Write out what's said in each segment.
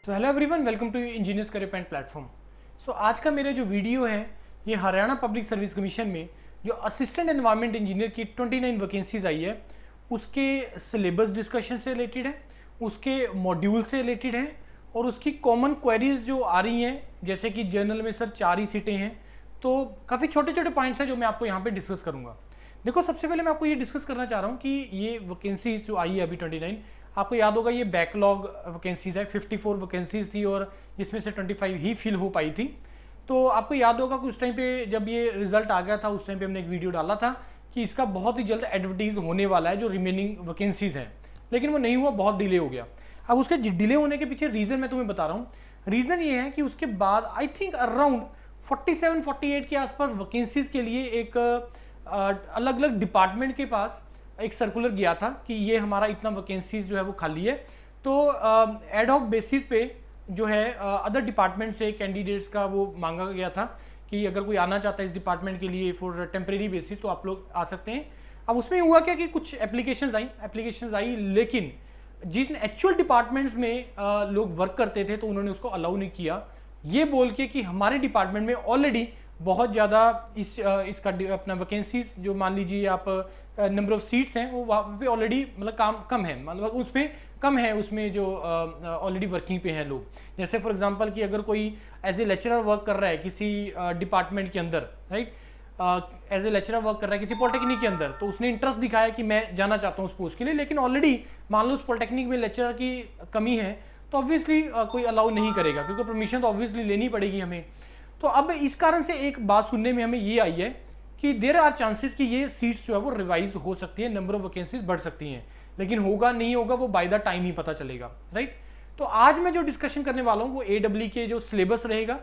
तो hello everyone, welcome to engineers career point platform. So आज का मेरा जो वीडियो है ये हरियाणा पब्लिक सर्विस कमीशन में जो असिस्टेंट एनवायरनमेंट इंजीनियर की 29 वैकेंसीज आई है उसके सिलेबस डिस्कशन से रिलेटेड है, उसके मॉड्यूल से रिलेटेड है और उसकी कॉमन क्वेरीज जो आ रही हैं, जैसे कि जर्नल में सर 4 ही सीटें हैं, तो काफ़ी छोटे छोटे पॉइंट्स हैं जो मैं आपको यहाँ पे डिस्कस करूँगा। देखो, सबसे पहले मैं आपको ये डिस्कस करना चाह रहा हूँ कि ये वैकेंसीज जो आई है अभी 29, आपको याद होगा ये बैकलॉग वैकेंसीज है। 54 वैकेंसीज थी और जिसमें से 25 ही फिल हो पाई थी। तो आपको याद होगा कि उस टाइम पे जब ये रिजल्ट आ गया था उस टाइम पे हमने एक वीडियो डाला था कि इसका बहुत ही जल्द एडवर्टीज होने वाला है जो रिमेनिंग वैकेंसीज हैं, लेकिन वो नहीं हुआ, बहुत डिले हो गया। अब उसके डिले होने के पीछे रीज़न मैं तुम्हें बता रहा हूँ। रीज़न ये है कि उसके बाद आई थिंक अराउंड 47-48 के आसपास वैकेंसीज के लिए एक अलग अलग डिपार्टमेंट के पास एक सर्कुलर गया था कि ये हमारा इतना वैकेंसीज जो है वो खाली है। तो एड हॉक बेसिस पे जो है अदर डिपार्टमेंट से कैंडिडेट्स का वो मांगा गया था कि अगर कोई आना चाहता है इस डिपार्टमेंट के लिए फॉर टेम्प्रेरी बेसिस तो आप लोग आ सकते हैं। अब उसमें हुआ क्या कि कुछ एप्लीकेशंस आई, लेकिन जिन एक्चुअल डिपार्टमेंट्स में लोग वर्क करते थे तो उन्होंने उसको अलाउ नहीं किया, ये बोल के कि हमारे डिपार्टमेंट में ऑलरेडी बहुत ज़्यादा इसका अपना वैकेंसीज जो मान लीजिए आप नंबर ऑफ सीट्स हैं वो वहाँ पे ऑलरेडी मतलब काम कम है, मतलब उस पर कम है उसमें जो ऑलरेडी वर्किंग पे हैं लोग। जैसे फॉर एग्जांपल कि अगर कोई एज ए लेक्चरर वर्क कर रहा है किसी डिपार्टमेंट के अंदर, right, as a lecturer work कर रहा है किसी पॉलिटेक्निक के अंदर, तो उसने इंटरेस्ट दिखाया कि मैं जाना चाहता हूँ उस पोस्ट के लिए, लेकिन ऑलरेडी मान लो उस पॉलिटेक्निक में लेक्चरर की कमी है तो ऑब्वियसली कोई अलाउ नहीं करेगा क्योंकि परमिशन तो ऑब्वियसली लेनी पड़ेगी हमें। तो अब इस कारण से एक बात सुनने में हमें ये आई है कि देयर आर चांसेस कि ये सीट्स जो है वो रिवाइज हो सकती है, नंबर ऑफ वैकेंसीज बढ़ सकती हैं, लेकिन होगा नहीं होगा वो बाय द टाइम ही पता चलेगा, राइट। तो आज मैं जो डिस्कशन करने वाला हूँ वो AEE के जो सिलेबस रहेगा,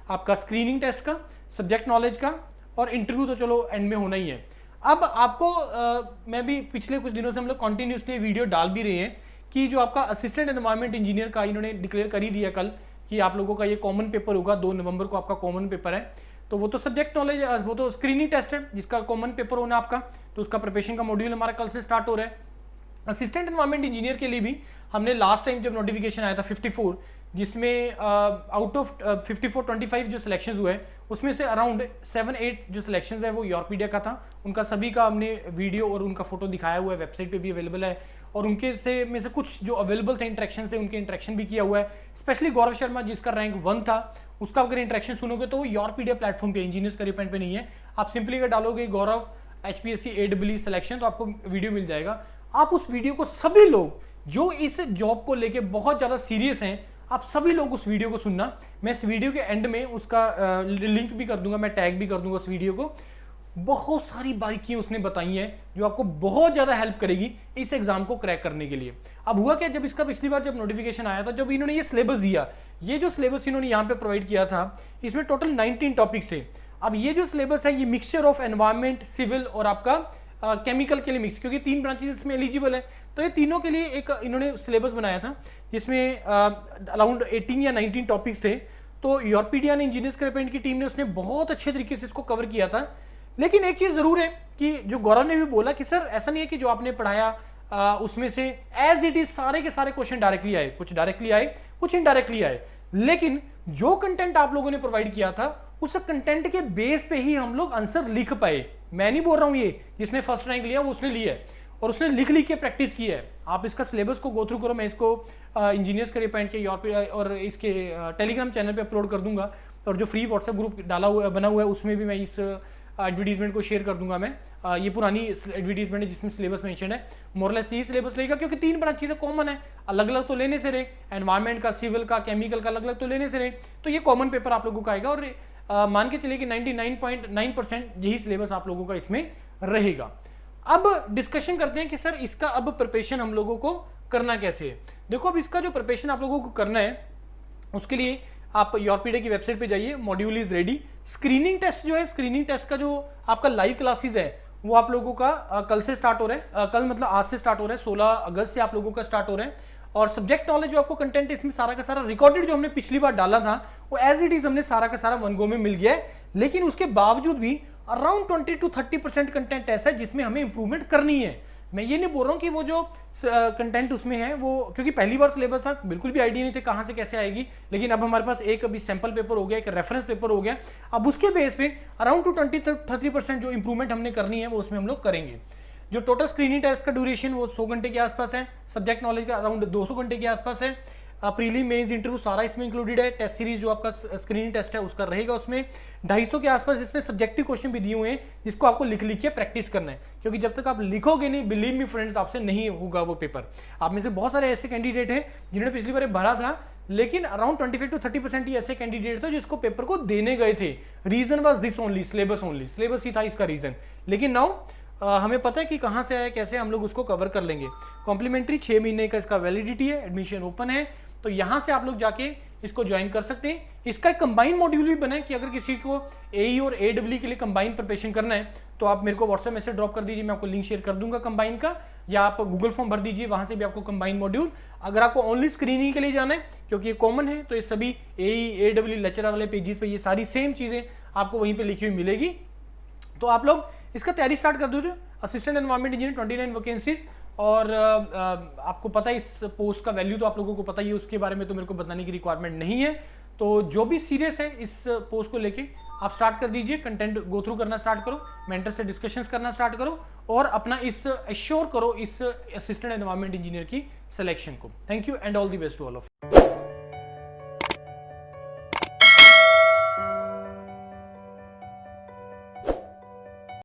आपका स्क्रीनिंग टेस्ट का, सब्जेक्ट नॉलेज का और इंटरव्यू तो चलो एंड में होना ही है। अब आपको मैं भी पिछले कुछ दिनों से हम लोग कॉन्टिन्यूसली वीडियो डाल भी रहे हैं कि जो आपका असिस्टेंट एनवायरनमेंट इंजीनियर का इन्होंने डिक्लेयर कर ही दिया कल कि आप लोगों का ये कॉमन पेपर होगा, 2 नवंबर को आपका कॉमन पेपर है। तो वो तो सब्जेक्ट नॉलेज, वो तो स्क्रीनिंग टेस्ट है जिसका कॉमन पेपर होना आपका, तो उसका प्रिपरेशन का मॉड्यूल हमारा कल से स्टार्ट हो रहा है। असिस्टेंट एनवायरनमेंट इंजीनियर के लिए भी हमने लास्ट टाइम जब नोटिफिकेशन आया था 54, जिसमें आउट ऑफ 54 25 जो सिलेक्शन हुए उसमें से अराउंड 7-8 जो सिलेक्शन है वो यूरोपीडिया का था। उनका सभी का हमने वीडियो और उनका फोटो दिखाया हुआ है, वेबसाइट पे भी अवेलेबल है, और उनके से में से कुछ जो अवेलेबल थे इंटरेक्शन से उनके इंटरेक्शन भी किया हुआ है। स्पेशली गौरव शर्मा जिसका रैंक 1 था, उसका अगर इंटरेक्शन सुनोगे तो वो यूरोपीडिया प्लेटफॉर्म पे, इंजीनियर्स करियर पॉइंट पे नहीं है। आप सिंपली अगर डालोगे गौरव HPSC AEE सिलेक्शन तो आपको वीडियो मिल जाएगा। आप उस वीडियो को सभी लोग जो इस जॉब को लेके बहुत ज़्यादा सीरियस हैं, आप सभी लोग उस वीडियो को सुनना। मैं इस वीडियो के एंड में उसका लिंक भी कर दूंगा, मैं टैग भी कर दूंगा उस वीडियो को। बहुत सारी बारीकियां उसने बताई हैं जो आपको बहुत ज़्यादा हेल्प करेगी इस एग्जाम को क्रैक करने के लिए। अब हुआ क्या, जब इसका पिछली बार जब नोटिफिकेशन आया था, जब इन्होंने ये सिलेबस दिया, ये जो सिलेबस इन्होंने यहाँ पे प्रोवाइड किया था इसमें टोटल 19 टॉपिक्स थे। अब ये जो सिलेबस है ये मिक्सचर ऑफ एनवायरमेंट, सिविल और आपका केमिकल के लिए मिक्स, क्योंकि 3 ब्रांचेस इसमें एलिजिबल है, तो ये तीनों के लिए एक इन्होंने सिलेबस बनाया था जिसमें अराउंड 18 या 19 टॉपिक्स थे। तो यूरोपीडिया ने, इंजीनियर्स करियर पॉइंट की टीम ने, उसने बहुत अच्छे तरीके से इसको कवर किया था। लेकिन एक चीज़ ज़रूर है कि जो गौरव ने भी बोला कि सर ऐसा नहीं है कि जो आपने पढ़ाया उसमें से एज इट इज सारे के सारे क्वेश्चन डायरेक्टली आए, कुछ डायरेक्टली आए कुछ इनडायरेक्टली आए, लेकिन जो कंटेंट आप लोगों ने प्रोवाइड किया था उस कंटेंट के बेस पे ही हम लोग आंसर लिख पाए। मैं नहीं बोल रहा हूं ये जिसने फर्स्ट रैंक लिया वो उसने लिया है और उसने लिख लिख के प्रैक्टिस की है। आप इसका सिलेबस को गो थ्रू करो, मैं इसको इंजीनियर्स करियर पॉइंट के और इसके टेलीग्राम चैनल पे अपलोड कर दूंगा, और जो फ्री व्हाट्सएप ग्रुप बना हुआ है उसमें भी मैं इस एडवर्टीजमेंट को शेयर कर दूंगा। मैं ये पुरानी एडवर्टीजमेंट है जिसमें सिलेबस मेंशन है, मोरलेस यही सिलेबस रहेगा, क्योंकि 3 ब्रांच चीज़ें कॉमन है, अलग अलग तो लेने से रहे, एनवायरमेंट का, सिविल का, केमिकल का अलग अलग तो लेने से रहे, तो ये कॉमन पेपर आप लोगों का आएगा। और मान के चलिए कि 99.9% यही सिलेबस आप लोगों का इसमें रहेगा। अब डिस्कशन करते हैं कि सर इसका अब प्रिपरेशन हम लोगों को करना कैसे है। देखो, अब इसका जो प्रिपरेशन आप लोगों को करना है उसके लिए आप यूरोपीडिया की वेबसाइट पे जाइए, module is ready. Screening test जो है, स्क्रीनिंग टेस्ट का जो आपका लाइव क्लासेस है वो आप लोगों का कल से स्टार्ट हो रहा है, कल मतलब आज से स्टार्ट हो रहा है, 16 अगस्त से आप लोगों का स्टार्ट हो रहा है। और सब्जेक्ट नॉलेज जो आपको कंटेंट इसमें सारा का सारा रिकॉर्डेड जो हमने पिछली बार डाला था वो एज इट इज हमने सारा का सारा 1 गो में मिल गया है, लेकिन उसके बावजूद भी अराउंड 20 to 30% कंटेंट ऐसा है जिसमें हमें इंप्रूवमेंट करनी है। मैं ये नहीं बोल रहा हूँ कि वो जो कंटेंट उसमें है वो, क्योंकि पहली बार सिलेबस था, बिल्कुल भी आइडिया नहीं थे कहाँ से कैसे आएगी, लेकिन अब हमारे पास एक अभी सैंपल पेपर हो गया, एक रेफरेंस पेपर हो गया। अब उसके बेस पे अराउंड 20-30% जो इंप्रूवमेंट हमने करनी है वो उसमें हम लोग करेंगे। जो टोटल स्क्रीनिंग टेस्ट का ड्यूरेशन वो 100 घंटे के आसपास है, सब्जेक्ट नॉलेज का अराउंड 200 घंटे के आसपास है, प्रीलिम मेंस इंटरव्यू सारा इसमें इंक्लूडेड है, टेस्ट सीरीज जो आपका स्क्रीनिंग टेस्ट है उसका रहेगा उसमें 250 के आसपास। इसमें सब्जेक्टिव क्वेश्चन भी दिए हुए हैं जिसको आपको लिख लिख के प्रैक्टिस करना है, क्योंकि जब तक आप लिखोगे नहीं, बिलीव मी फ्रेंड्स, आपसे नहीं होगा वो पेपर। आप में से बहुत सारे ऐसे कैंडिडेट हैं जिन्होंने पिछली बार भरा था, लेकिन अराउंड 25-30% ही ऐसे कैंडिडेट थे जिसको पेपर को देने गए थे। Reason was this only, syllabus ही था इसका रीजन। लेकिन नाउ हमें पता है कि कहाँ से आया, कैसे हम लोग उसको कवर कर लेंगे। कॉम्प्लीमेंट्री 6 महीने का इसका वैलिडिटी है, एडमिशन ओपन है, तो यहाँ से आप लोग जाके इसको ज्वाइन कर सकते हैं। इसका एक कंबाइन मॉड्यूल भी बना है कि अगर किसी को एई और एडब्ल्यू के लिए कंबाइन प्रिपरेशन करना है तो आप मेरे को व्हाट्सएप मैसेज ड्रॉप कर दीजिए, मैं आपको लिंक शेयर कर दूंगा कंबाइन का, या आप गूगल फॉर्म भर दीजिए, वहां से भी आपको कंबाइन मॉड्यूल। अगर आपको ओनली स्क्रीनिंग के लिए जाना है, क्योंकि ये कॉमन है, तो ये सभी एई एडब्ल्यू लेक्चर वाले पेजेस पे ये सारी सेम चीजें आपको वहीं पे लिखी हुई मिलेगी। तो आप लोग इसका तैयारी स्टार्ट कर दीजिए। असिस्टेंट एनवायरमेंट इंजीनियर 29 वैकेंसीज, और आपको पता है इस पोस्ट का वैल्यू तो आप लोगों को पता ही है, उसके बारे में तो मेरे को बताने की रिक्वायरमेंट नहीं है। तो जो भी सीरियस है इस पोस्ट को लेके आप स्टार्ट कर दीजिए, कंटेंट गो थ्रू करना स्टार्ट करो, मेंटर से डिस्कशंस करना स्टार्ट करो, और अपना इस एश्योर करो इस असिस्टेंट एनवायरमेंट इंजीनियर की सिलेक्शन को। Thank you and all the best to all of you.